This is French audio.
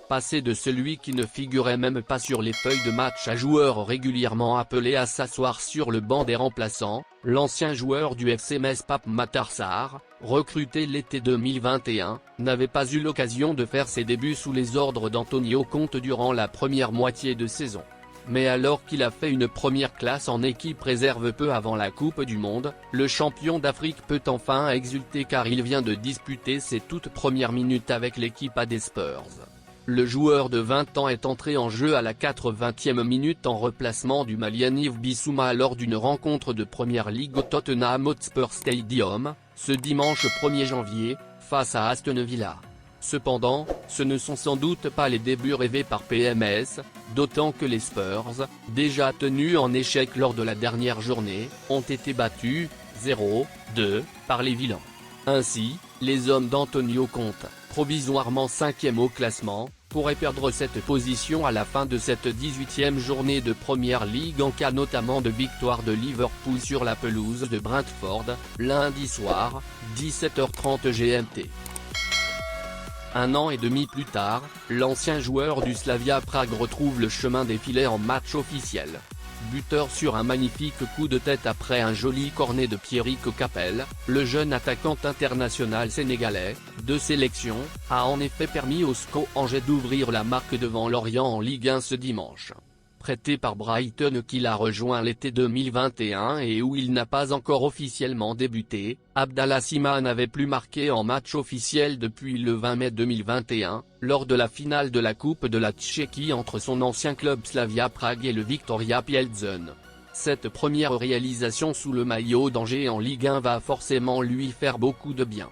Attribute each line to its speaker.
Speaker 1: Passé de celui qui ne figurait même pas sur les feuilles de match à joueur régulièrement appelé à s'asseoir sur le banc des remplaçants, l'ancien joueur du FC Metz Pape Matar Sarr, recruté l'été 2021, n'avait pas eu l'occasion de faire ses débuts sous les ordres d'Antonio Conte durant la première moitié de saison. Mais alors qu'il a fait une première classe en équipe réserve peu avant la Coupe du Monde, le champion d'Afrique peut enfin exulter car il vient de disputer ses toutes premières minutes avec l'équipe des Spurs. Le joueur de 20 ans est entré en jeu à la 80e minute en replacement du Malien Yves Bissouma lors d'une rencontre de Première Ligue au Tottenham Hotspur Stadium, ce dimanche 1er janvier, face à Aston Villa. Cependant, ce ne sont sans doute pas les débuts rêvés par PMS, d'autant que les Spurs, déjà tenus en échec lors de la dernière journée, ont été battus, 0-2, par les Vilains. Ainsi, les hommes d'Antonio Conte, provisoirement 5e au classement, pourraient perdre cette position à la fin de cette 18e journée de Première Ligue en cas notamment de victoire de Liverpool sur la pelouse de Brentford, lundi soir, 17h30 GMT. Un an et demi plus tard, l'ancien joueur du Slavia Prague retrouve le chemin des filets en match officiel. Buteur sur un magnifique coup de tête après un joli cornet de Pierrick Capel, le jeune attaquant international sénégalais, de sélection, a en effet permis au SCO Angers d'ouvrir la marque devant Lorient en Ligue 1 ce dimanche. Prêté par Brighton qu'il a rejoint l'été 2021 et où il n'a pas encore officiellement débuté, Abdallah Sima n'avait plus marqué en match officiel depuis le 20 mai 2021, lors de la finale de la Coupe de la Tchéquie entre son ancien club Slavia Prague et le Viktoria Plzeň. Cette première réalisation sous le maillot d'Angers en Ligue 1 va forcément lui faire beaucoup de bien.